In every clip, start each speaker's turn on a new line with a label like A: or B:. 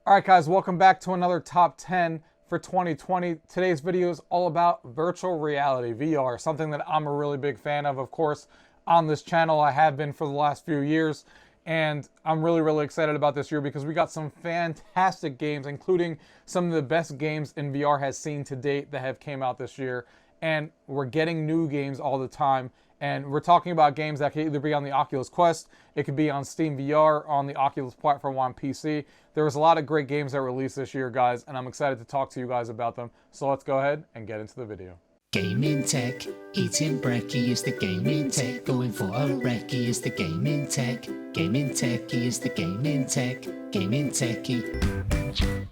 A: Alright guys, welcome back to another top 10 for 2020. Today's video is all about virtual reality, VR, something that I'm a really big fan of course, on this channel. I have been for the last few years, and I'm really excited about this year because we got some fantastic games, including some of the best games in VR has seen to date that have came out this year, and we're getting new games all the time. And we're talking about games that could either be on the Oculus Quest, it could be on SteamVR, on the Oculus platform, on PC. There was a lot of great games that released this year, guys, and I'm excited to talk to you guys about them. So let's go ahead and get into the video.
B: Gaming tech, eating brekkie is the gaming tech, going for a recce is the gaming tech, gaming techie is the gaming tech, gaming techie.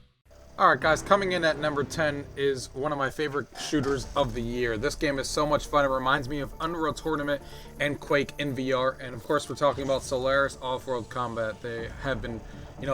A: Alright guys, coming in at number 10 is one of my favorite shooters of the year. This game is so much fun. It reminds me of Unreal Tournament and Quake in VR. And of course we're talking about Solaris Offworld Combat. They have been,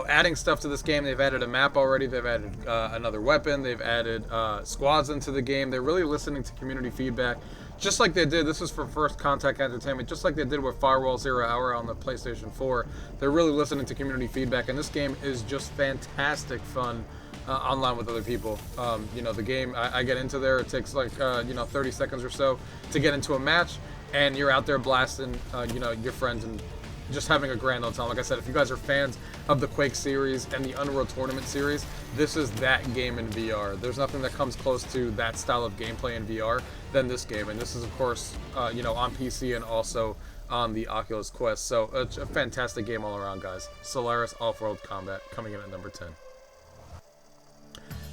A: adding stuff to this game. They've added a map already. They've added another weapon. They've added squads into the game. They're really listening to community feedback. Just like they did, this is for First Contact Entertainment, just like they did with Firewall Zero Hour on the PlayStation 4. They're really listening to community feedback, and this game is just fantastic fun. Online with other people. The game, I get into there, it takes like 30 seconds or so to get into a match, and you're out there blasting your friends and just having a grand old time. Like I said, if you guys are fans of the Quake series and the Unreal Tournament series, this is that game in VR. There's nothing that comes close to that style of gameplay in VR than this game, and this is of course on PC and also on the Oculus Quest. So it's a fantastic game all around, guys. Solaris Offworld Combat coming in at number 10.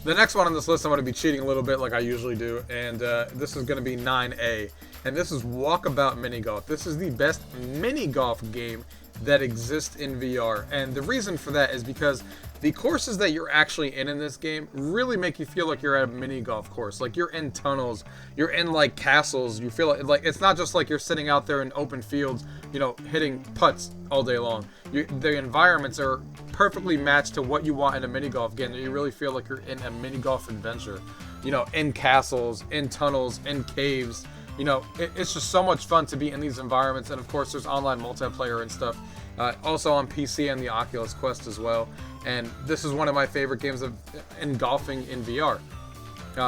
A: The next one on this list, I'm going to be cheating a little bit like I usually do, and this is going to be 9A, and this is Walkabout MiniGolf. This is the best mini-golf game that exists in VR, and the reason for that is because the courses that you're actually in this game really make you feel like you're at a mini golf course. Like you're in tunnels, you're in like castles. You feel like it's not just like you're sitting out there in open fields, hitting putts all day long. The environments are perfectly matched to what you want in a mini golf game. You really feel like you're in a mini golf adventure. In castles, in tunnels, in caves. It's just so much fun to be in these environments, and of course there's online multiplayer and stuff. Also on PC and the Oculus Quest as well. And this is one of my favorite games in golfing in VR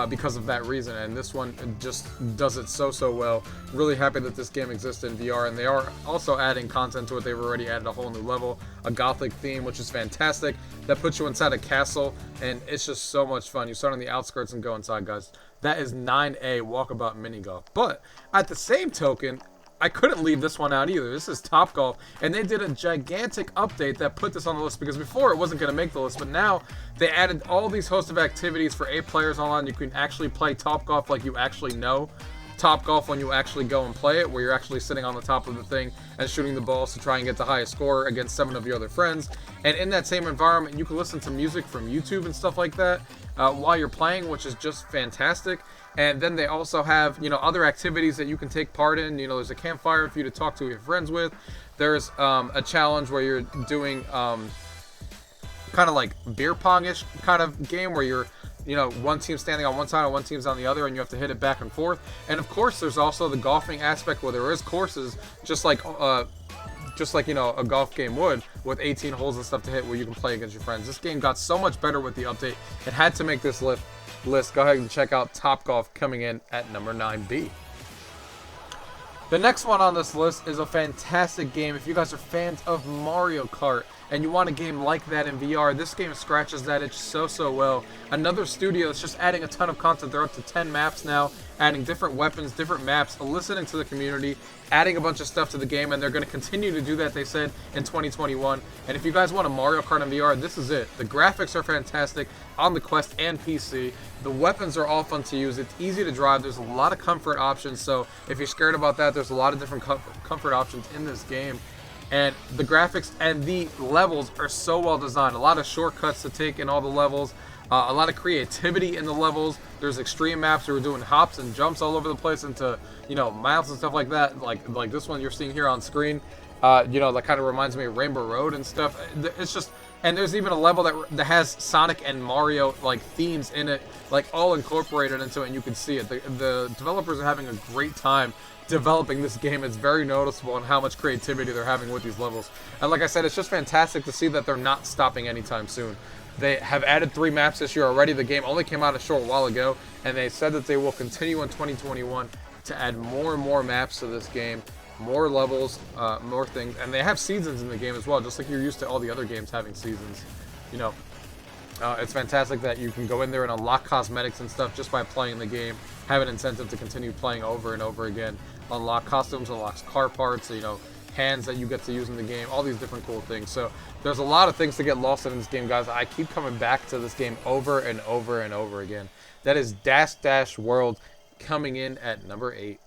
A: because of that reason. And this one just does it so well. Really happy that this game exists in VR, and they are also adding content to it. They've already added a whole new level, a gothic theme, which is fantastic. That puts you inside a castle, and it's just so much fun. You start on the outskirts and go inside, guys. That is 9A Walkabout Mini Golf. But at the same token, I couldn't leave this one out either. This is Topgolf, and they did a gigantic update that put this on the list because before it wasn't going to make the list, but now they added all these host of activities for 8 players online. You can actually play Topgolf like you actually know Topgolf when you actually go and play it, where you're actually sitting on the top of the thing and shooting the balls to try and get the highest score against 7 of your other friends. And in that same environment, you can listen to music from YouTube and stuff like that while you're playing, which is just fantastic. And then they also have, other activities that you can take part in. There's a campfire for you to talk to your friends with. There's a challenge where you're doing kind of like beer pong-ish kind of game where you're, one team standing on one side and one team's on the other, and you have to hit it back and forth. And of course, there's also the golfing aspect where there is courses, just like a golf game would, with 18 holes and stuff to hit where you can play against your friends. This game got so much better with the update. It had to make this list. Go ahead and check out Topgolf coming in at number 9B. The next one on this list is a fantastic game. If you guys are fans of Mario Kart and you want a game like that in VR, this game scratches that itch so well. Another studio that's just adding a ton of content. They're up to 10 maps now, adding different weapons, different maps, listening to the community, adding a bunch of stuff to the game, and they're going to continue to do that, they said, in 2021. And if you guys want a Mario Kart in VR, this is it. The graphics are fantastic on the Quest and PC. The weapons are all fun to use. It's easy to drive. There's a lot of comfort options, so if you're scared about that, there's a lot of different comfort options in this game. And the graphics and the levels are so well designed. A lot of shortcuts to take in all the levels. A lot of creativity in the levels. There's extreme maps where we're doing hops and jumps all over the place into, miles and stuff like that. Like this one you're seeing here on screen. That kind of reminds me of Rainbow Road and stuff. It's just, and there's even a level that has Sonic and Mario themes in it, all incorporated into it, and you can see it. The developers are having a great time developing this game. It's very noticeable on how much creativity they're having with these levels. And like I said, it's just fantastic to see that they're not stopping anytime soon. They have added 3 maps this year already. The game only came out a short while ago, and they said that they will continue in 2021 to add more and more maps to this game, more levels, more things. And they have seasons in the game as well, just like you're used to all the other games having seasons. You know, it's fantastic that you can go in there and unlock cosmetics and stuff just by playing the game, have an incentive to continue playing over and over again, unlock costumes, unlock car parts, you know, hands that you get to use in the game, all these different cool things. So there's a lot of things to get lost in this game, guys. I keep coming back to this game over and over and over again. That is Dash Dash World, coming in at number 8.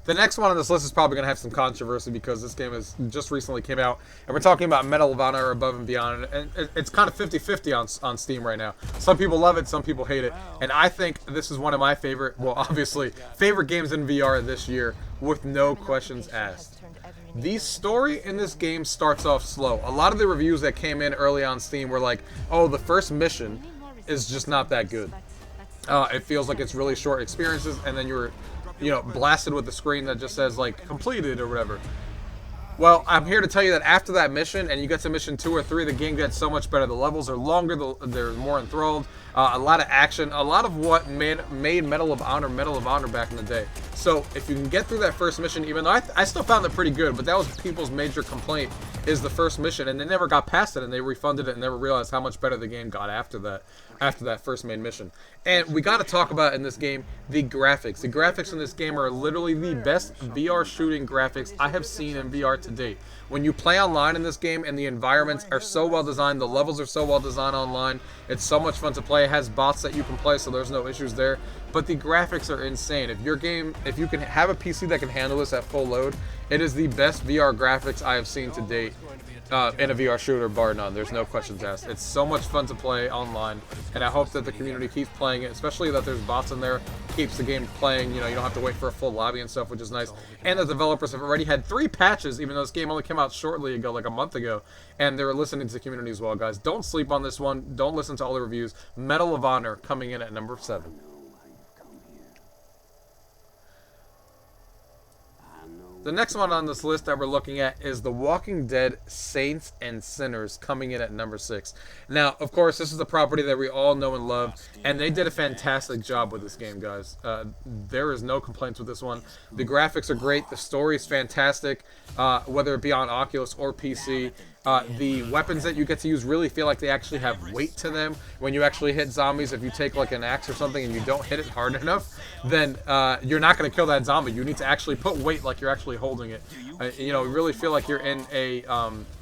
A: The next one on this list is probably going to have some controversy because this game has just recently came out, and we're talking about Medal of Honor Above and Beyond, and it's kind of 50-50 on Steam right now. Some people love it, some people hate it, and I think this is one of my favorite, well, obviously, favorite games in VR this year, with no questions asked. The story in this game starts off slow. A lot of the reviews that came in early on Steam were like, oh, the first mission is just not that good. It feels like it's really short experiences, and then you're, you know, blasted with the screen that just says like completed or whatever. Well, I'm here to tell you that after that mission, and you get to mission 2 or 3, the game gets so much better. The levels are longer, they're more enthralled, a lot of action, a lot of what made Medal of Honor back in the day. So if you can get through that first mission, even though I still found it pretty good, but that was people's major complaint, is the first mission, and they never got past it, and they refunded it and never realized how much better the game got after that first main mission. And we got to talk about in this game the graphics. The graphics in this game are literally the best VR shooting graphics I have seen in VR to date. When you play online in this game, and the environments are so well designed, the levels are so well designed online, it's so much fun to play. It has bots that you can play, so there's no issues there. But the graphics are insane. If you can have a PC that can handle this at full load, it is the best VR graphics I have seen to date in a VR shooter, bar none. There's no questions asked. It's so much fun to play online, and I hope that the community keeps playing it, especially that there's bots in there, keeps the game playing. You know, you don't have to wait for a full lobby and stuff, which is nice. And the developers have already had 3 patches, even though this game only came out shortly ago, like a month ago, and they're listening to the community as well, guys. Don't sleep on this one. Don't listen to all the reviews. Medal of Honor coming in at number 7. The next one on this list that we're looking at is The Walking Dead Saints and Sinners, coming in at number 6. Now, of course, this is a property that we all know and love, and they did a fantastic job with this game, guys. There is no complaints with this one. The graphics are great. The story is fantastic, whether it be on Oculus or PC. The weapons that you get to use really feel like they actually have weight to them. When you actually hit zombies, if you take like an axe or something and you don't hit it hard enough, then you're not going to kill that zombie. You need to actually put weight like you're actually holding it. You know, really feel like you're in a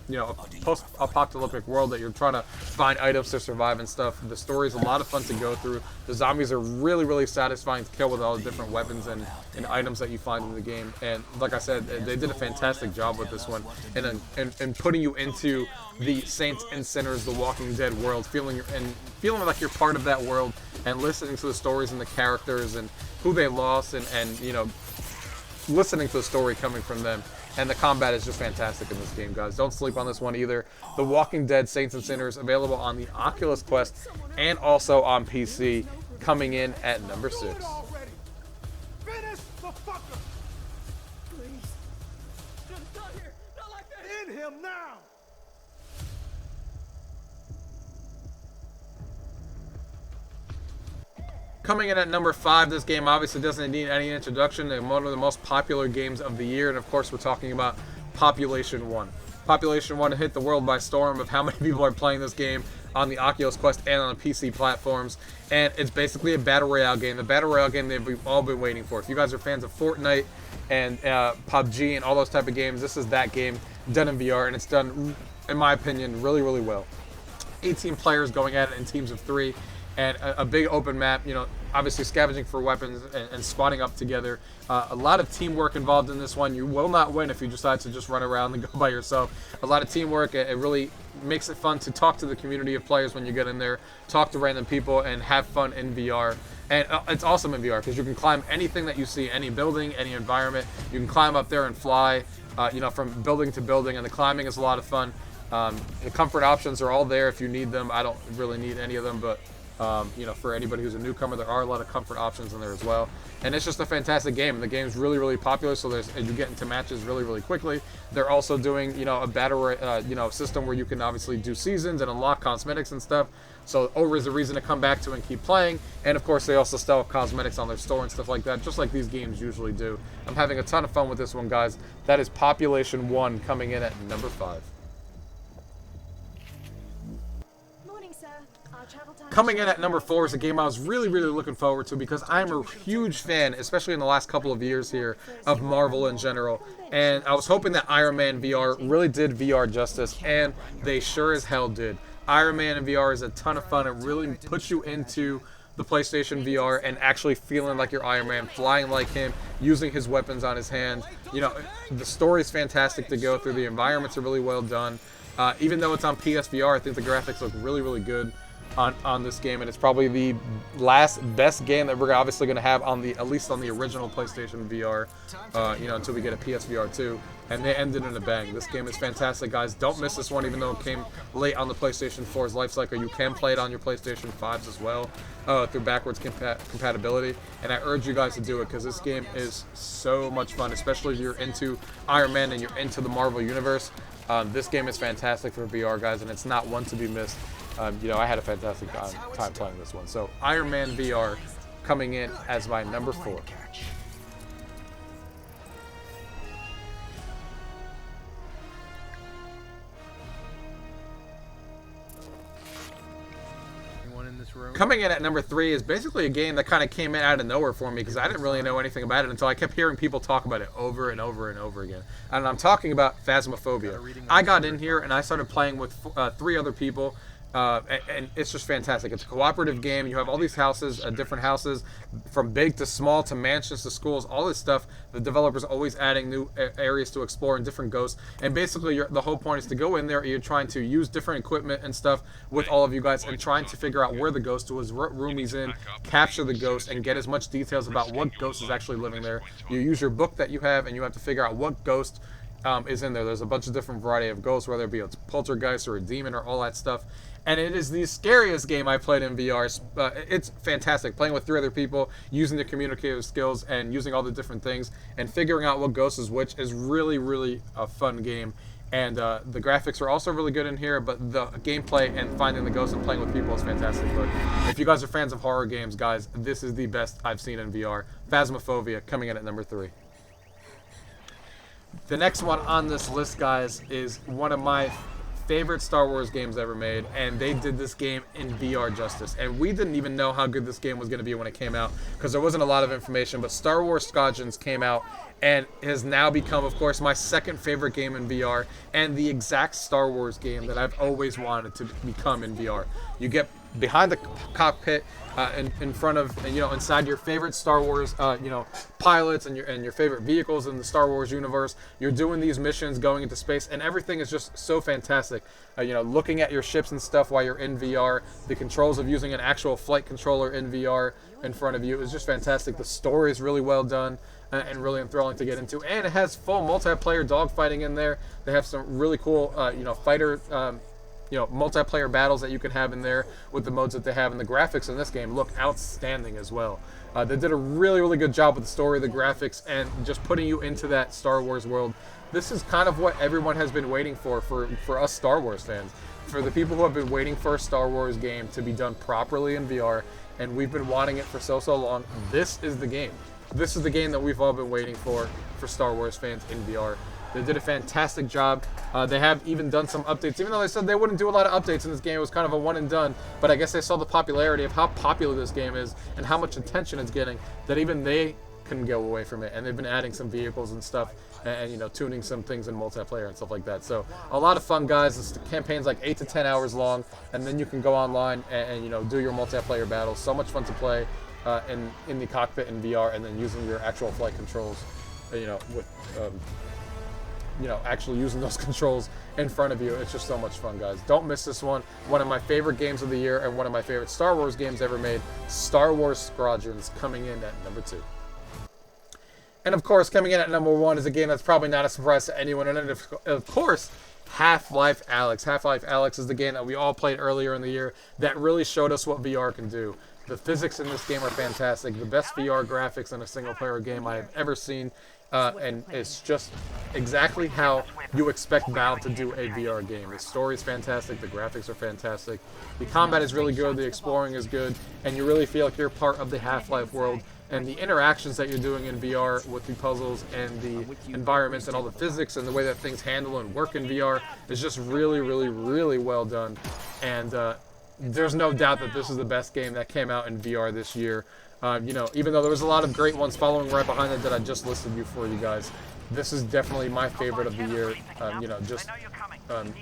A: you know, a post-apocalyptic world that you're trying to find items to survive and stuff. The story is a lot of fun to go through. The zombies are really, really satisfying to kill with all the different weapons and items that you find in the game. And like I said, they did a fantastic job with this one, and putting you into the Saints and Sinners, The Walking Dead world, feeling like you're part of that world, and listening to the stories and the characters and who they lost, and you know, listening to the story coming from them. And the combat is just fantastic in this game, guys. Don't sleep on this one either. The Walking Dead Saints and Sinners, available on the Oculus Quest and also on PC, coming in at number 6.
C: Finish the fucker! Please. Not here. Not like that. In him now!
A: Coming in at number 5, this game obviously doesn't need any introduction. They're one of the most popular games of the year, and of course we're talking about PopulationOne. PopulationOne hit the world by storm of how many people are playing this game on the Oculus Quest and on the PC platforms, and it's basically a Battle Royale game. The Battle Royale game that we've all been waiting for. If you guys are fans of Fortnite and PUBG and all those type of games, this is that game done in VR, and it's done, in my opinion, really, really well. 18 players going at it in teams of 3. And a big open map, you know, obviously scavenging for weapons and spotting up together. A lot of teamwork involved in this one. You will not win if you decide to just run around and go by yourself. A lot of teamwork. It really makes it fun to talk to the community of players when you get in there, talk to random people, and have fun in VR. And it's awesome in VR because you can climb anything that you see, any building, any environment. You can climb up there and fly, you know, from building to building, and the climbing is a lot of fun. The comfort options are all there if you need them. I don't really need any of them, but You know, for anybody who's a newcomer, there are a lot of comfort options in there as well. And it's just a fantastic game. The game's really, really popular, so you get into matches really, really quickly. They're also doing, you know, a battle, you know, system where you can obviously do seasons and unlock cosmetics and stuff. So over is a reason to come back to and keep playing. And of course, they also sell cosmetics on their store and stuff like that, just like these games usually do. I'm having a ton of fun with this one, guys. That is PopulationOne coming in at number 5. Coming in at number 4 is a game I was really, really looking forward to because I'm a huge fan, especially in the last couple of years here, of Marvel in general. And I was hoping that Iron Man VR really did VR justice, and they sure as hell did. Iron Man in VR is a ton of fun. It really puts you into the PlayStation VR and actually feeling like you're Iron Man, flying like him, using his weapons on his hand. You know, the story is fantastic to go through. The environments are really well done. Even though it's on PSVR, I think the graphics look really, really good on this game, and it's probably the best game that we're obviously going to have on the, at least on the original PlayStation VR, you know, until we get a PSVR 2, and they ended in a bang. This game is fantastic, guys. Don't miss this one, even though it came late on the PlayStation 4's life cycle. You can play it on your PlayStation 5s as well, through backwards compatibility, and I urge you guys to do it because this game is so much fun, especially if you're into Iron Man and you're into the Marvel Universe. This game is fantastic for VR, guys, and it's not one to be missed. You know, I had a fantastic time playing this one. So, Iron Man VR coming in as my number 4. Coming in at number 3 is basically a game that kind of came in out of nowhere for me because I didn't really know anything about it until I kept hearing people talk about it over and over and over again. And I'm talking about Phasmophobia. I got in here and I started playing with 3 other people. And it's just fantastic. It's a cooperative game. You have all these houses, different houses, from big to small to mansions to schools, all this stuff. The developer's always adding new areas to explore and different ghosts. And basically, the whole point is to go in there. You're trying to use different equipment and stuff with all of you guys and trying to figure out where the ghost was, what room he's in, capture the ghost, and get as much details about what ghost is actually living there. You use your book that you have, and you have to figure out what ghost is in there. There's a bunch of different variety of ghosts, whether it be a poltergeist or a demon or all that stuff. And it is the scariest game I played in VR. It's fantastic. Playing with 3 other people, using the communicative skills, and using all the different things, and figuring out what ghost is which is really, really a fun game. And the graphics are also really good in here, but the gameplay and finding the ghosts and playing with people is fantastic. But if you guys are fans of horror games, guys, this is the best I've seen in VR. Phasmophobia coming in at number 3. The next one on this list, guys, is one of my favorite Star Wars games ever made, and they did this game in VR justice. And we didn't even know how good this game was going to be when it came out because there wasn't a lot of information, but Star Wars Squadrons came out and has now become, of course, my second favorite game in VR and the exact Star Wars game that I've always wanted to become in VR. You get behind the cockpit, in front of, you know, inside your favorite Star Wars, you know, pilots and your favorite vehicles in the Star Wars universe. You're doing these missions, going into space, and everything is just so fantastic. You know, looking at your ships and stuff while you're in VR, the controls of using an actual flight controller in VR in front of you is just fantastic. The story is really well done and really enthralling to get into, and it has full multiplayer dogfighting in there. They have some really cool, you know, fighter. You know, multiplayer battles that you can have in there with the modes that they have, and the graphics in this game look outstanding as well. They did a really, really good job with the story, the graphics, and just putting you into that Star Wars world. This is kind of what everyone has been waiting for us Star Wars fans. For the people who have been waiting for a Star Wars game to be done properly in VR, and we've been wanting it for so long, this is the game. This is the game that we've all been waiting for Star Wars fans in VR. They did a fantastic job. They have even done some updates, even though they said they wouldn't do a lot of updates in this game. It was kind of a one and done, but I guess they saw the popularity of how popular this game is and how much attention it's getting that even they couldn't go away from it. And they've been adding some vehicles and stuff, and you know, tuning some things in multiplayer and stuff like that. So a lot of fun, guys. This campaign's like 8 to 10 hours long, and then you can go online and you know, do your multiplayer battles. So much fun to play in the cockpit in VR, and then using your actual flight controls, you know, with you know, actually using those controls in front of you. It's just so much fun, guys. Don't miss this one. One of my favorite games of the year and one of my favorite Star Wars games ever made. Star Wars Squadrons coming in at number 2. And of course, coming in at number 1 is a game that's probably not a surprise to anyone, and of course HalfLife Alyx. HalfLife Alyx is the game that we all played earlier in the year that really showed us what VR can do. The physics in this game are fantastic. The best VR graphics in a single-player game I have ever seen. And it's just exactly how you expect Valve to do a VR game. The story is fantastic. The graphics are fantastic. The combat is really good. The exploring is good. And you really feel like you're part of the Half-Life world. And the interactions that you're doing in VR with the puzzles and the environments and all the physics and the way that things handle and work in VR is just really, really, really well done. And there's no doubt that this is the best game that came out in VR this year. You know, even though there was a lot of great ones following right behind it that I just listed for you guys, this is definitely my favorite of the year. You know, just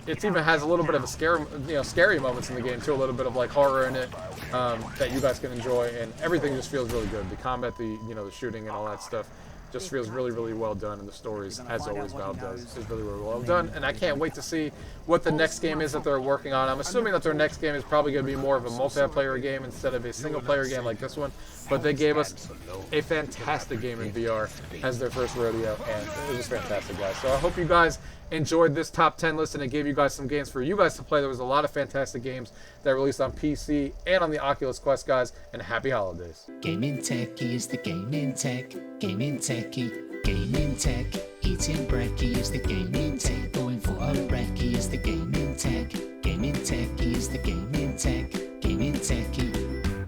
A: it even has a little bit of a scary moments in the game too, a little bit of like horror in it that you guys can enjoy, and everything just feels really good. The combat, the shooting, and all that stuff just feels really, really well done, and the stories, as always, Valve does, is really, really well done. And I can't wait to see what the next game is that they're working on. I'm assuming that their next game is probably going to be more of a multiplayer game instead of a single-player game like this one. But they gave us a fantastic game in VR as their first rodeo, and it was fantastic, guys. So I hope you guys enjoyed this top 10 list, and it gave you guys some games for you guys to play. There was a lot of fantastic games that released on PC and on the Oculus Quest, guys, and happy holidays.
B: GamingTechie is the gaming tech. GamingTechie, gaming tech. Eating brekkie is the gaming tech. Going for a recce is the gaming tech. GamingTechie is the gaming tech. GamingTechie.